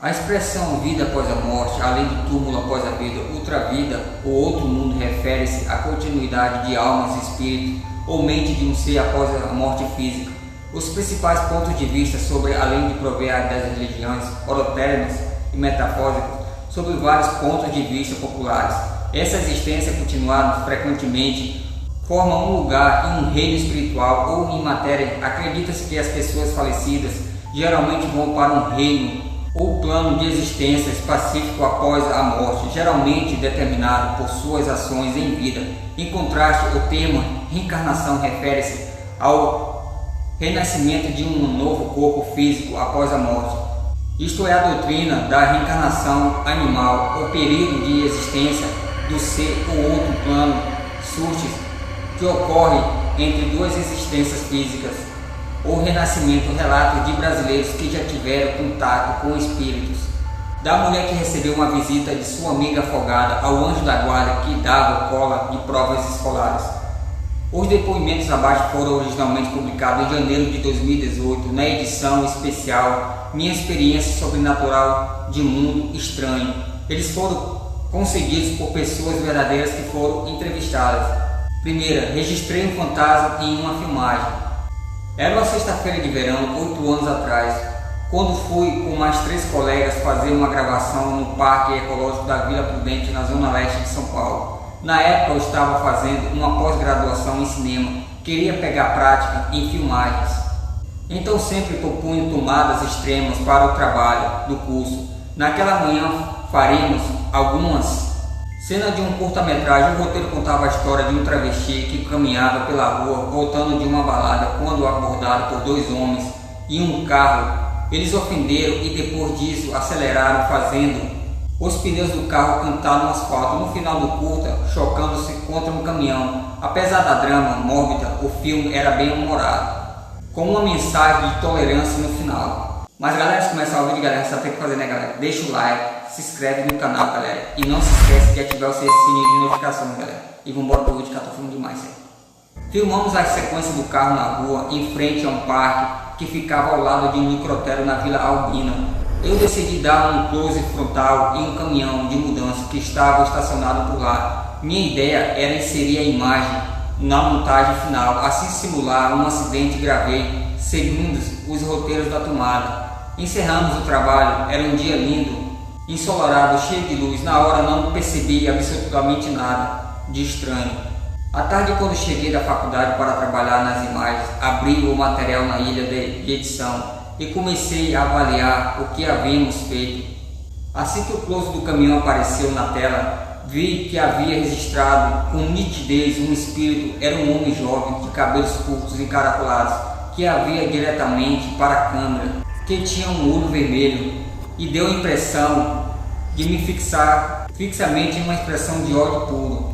A expressão vida após a morte, além do túmulo após a vida, outra vida ou outro mundo refere-se à continuidade de almas, espírito ou mente de um ser após a morte física. Os principais pontos de vista sobre além de prover das religiões orotéricas e metafóricas sobre vários pontos de vista populares. Essa existência continuada frequentemente forma um lugar em um reino espiritual ou em matéria. Acredita-se que as pessoas falecidas geralmente vão para um reino ou plano de existência específico após a morte, geralmente determinado por suas ações em vida. Em contraste, o termo reencarnação refere-se ao renascimento de um novo corpo físico após a morte. Isto é a doutrina da reencarnação animal, o período de existência do ser ou outro plano surge que ocorre entre duas existências físicas. O renascimento, relatos de brasileiros que já tiveram contato com espíritos. Da mulher que recebeu uma visita de sua amiga afogada ao anjo da guarda que dava cola de provas escolares. Os depoimentos abaixo foram originalmente publicados em janeiro de 2018 na edição especial Minha Experiência Sobrenatural de Mundo Estranho. Eles foram conseguidos por pessoas verdadeiras que foram entrevistadas. Primeira, registrei um fantasma em uma filmagem. Era uma sexta-feira de verão, 8 anos atrás, quando fui com mais 3 colegas fazer uma gravação no Parque Ecológico da Vila Prudente, na zona leste de São Paulo. Na época eu estava fazendo uma pós-graduação em cinema, queria pegar prática em filmagens. Então sempre propunha tomadas extremas para o trabalho do curso. Naquela manhã faríamos algumas cenas de um curta-metragem. O roteiro contava a história de um travesti que caminhava pela rua voltando de uma balada quando abordado por 2 homens em um carro. Eles ofenderam e depois disso aceleraram, fazendo os pneus do carro cantar no asfalto. No final do curta, chocando-se contra um caminhão. Apesar da drama mórbida, o filme era bem humorado, com uma mensagem de tolerância no final. Mas galera, antes de começar o vídeo, galera, só tem que fazer, né, galera? Deixa o like, se inscreve no canal, galera, e não se esquece de ativar o sininho de notificação, galera. E vambora pro vídeo que eu tô filmando demais, hein? Filmamos a sequência do carro na rua, em frente a um parque que ficava ao lado de um necrotério na Vila Albina. Eu decidi dar um close frontal em um caminhão de mudança que estava estacionado por lá. Minha ideia era inserir a imagem na montagem final, assim simular um acidente. Gravei segundo os roteiros da tomada. Encerramos o trabalho, era um dia lindo, ensolarado, cheio de luz. Na hora não percebi absolutamente nada de estranho. À tarde, quando cheguei da faculdade para trabalhar nas imagens, abri o material na ilha de edição e comecei a avaliar o que havíamos feito. Assim que o close do caminhão apareceu na tela, vi que havia registrado com nitidez um espírito. Era um homem jovem de cabelos curtos e encaracolados que havia diretamente para a câmera, que tinha um olho vermelho e deu a impressão de me fixar fixamente em uma expressão de ódio puro.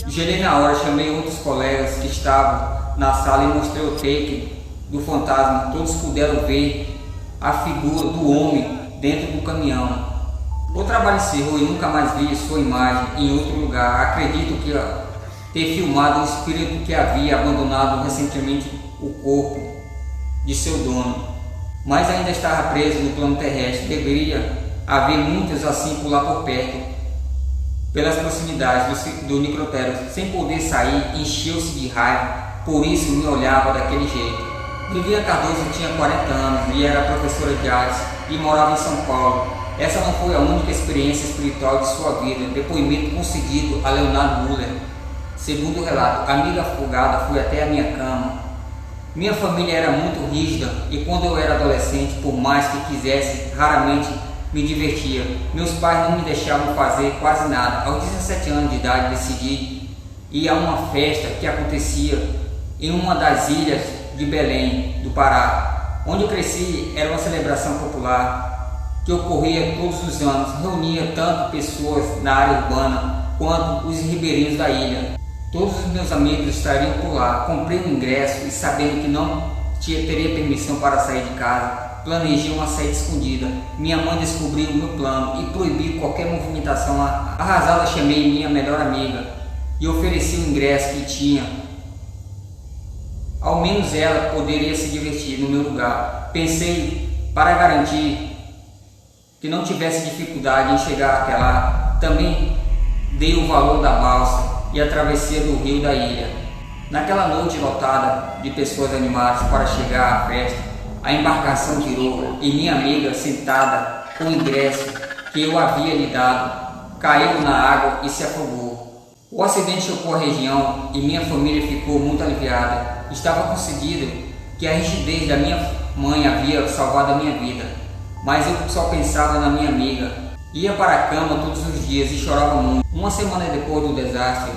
Gelei na hora, chamei outros colegas que estavam na sala e mostrei o take do fantasma. Todos puderam ver a figura do homem dentro do caminhão. O trabalho encerrou e nunca mais vi sua imagem em outro lugar. Acredito que ter filmado um espírito que havia abandonado recentemente o corpo de seu dono, mas ainda estava preso no plano terrestre. Deveria haver muitos assim por lá por perto, pelas proximidades do necrotério. Sem poder sair, encheu-se de raiva, por isso me olhava daquele jeito. Vivian Cardoso tinha 40 anos e era professora de artes e morava em São Paulo. Essa não foi a única experiência espiritual de sua vida. Depoimento concedido a Leonardo Muller. Segundo o relato, amiga afogada, fui até a minha cama. Minha família era muito rígida e quando eu era adolescente, por mais que quisesse, raramente me divertia. Meus pais não me deixavam fazer quase nada. Aos 17 anos de idade decidi ir a uma festa que acontecia em uma das ilhas de Belém do Pará. Onde eu cresci era uma celebração popular que ocorria todos os anos. Reunia tanto pessoas na área urbana quanto os ribeirinhos da ilha. Todos os meus amigos estariam por lá. Comprei um ingresso e, sabendo que não teria permissão para sair de casa, planejei uma saída escondida. Minha mãe descobriu o meu plano e proibiu qualquer movimentação. Arrasada, chamei minha melhor amiga e ofereci o ingresso que tinha. Ao menos ela poderia se divertir no meu lugar. Pensei, para garantir que não tivesse dificuldade em chegar até lá. Também dei o valor da balsa e a travessia do rio da ilha. Naquela noite lotada de pessoas animadas para chegar à festa, a embarcação virou e minha amiga, sentada com o ingresso que eu havia lhe dado, caiu na água e se afogou. O acidente chocou a região e minha família ficou muito aliviada. Estava conseguido que a rigidez da minha mãe havia salvado a minha vida, mas eu só pensava na minha amiga. Ia para a cama todos os dias e chorava muito. Uma semana depois do desastre,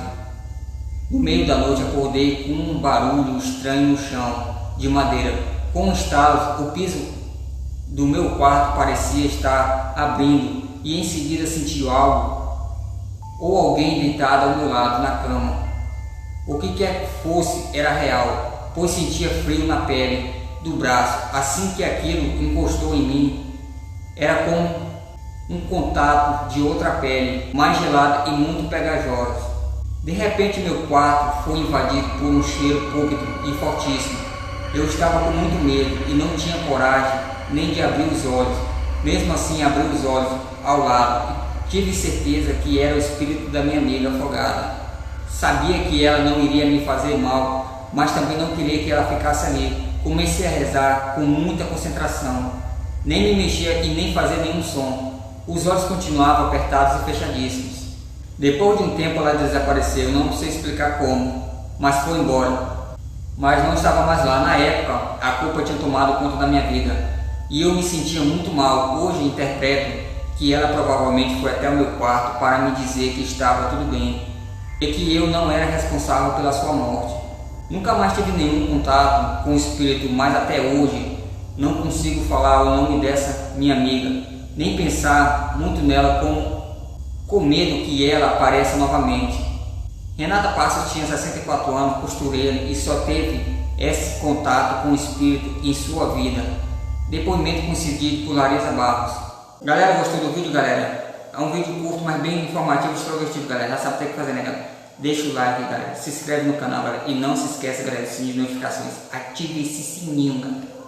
no meio da noite acordei com um barulho estranho no chão de madeira. Com estalos, o piso do meu quarto parecia estar abrindo e em seguida senti algo ou alguém deitado ao meu lado na cama. O que quer que fosse era real, pois sentia frio na pele do braço. Assim que aquilo encostou em mim, era como um contato de outra pele, mais gelada e muito pegajosa. De repente meu quarto foi invadido por um cheiro púlpido e fortíssimo. Eu estava com muito medo e não tinha coragem nem de abrir os olhos. Mesmo assim abri os olhos ao lado e tive certeza que era o espírito da minha amiga afogada. Sabia que ela não iria me fazer mal, mas também não queria que ela ficasse ali. Comecei a rezar com muita concentração, nem me mexia e nem fazia nenhum som. Os olhos continuavam apertados e fechadíssimos. Depois de um tempo ela desapareceu, não sei explicar como, mas foi embora. Mas não estava mais lá. Na época, a culpa tinha tomado conta da minha vida e eu me sentia muito mal. Hoje interpreto que ela provavelmente foi até o meu quarto para me dizer que estava tudo bem e que eu não era responsável pela sua morte. Nunca mais tive nenhum contato com o espírito, mas até hoje não consigo falar o nome dessa minha amiga, nem pensar muito nela com medo que ela apareça novamente. Renata Passos tinha 64 anos, costureira, e só teve esse contato com o espírito em sua vida. Depoimento concedido por Larissa Barros. Galera, gostou do vídeo, galera? É um vídeo curto, mas bem informativo e extrovertido, galera. Já sabe o que tem que fazer, né, galera? Deixa o like, galera. Se inscreve no canal, galera. E não se esqueça, galera, do sininho de notificações. Ative esse sininho, galera.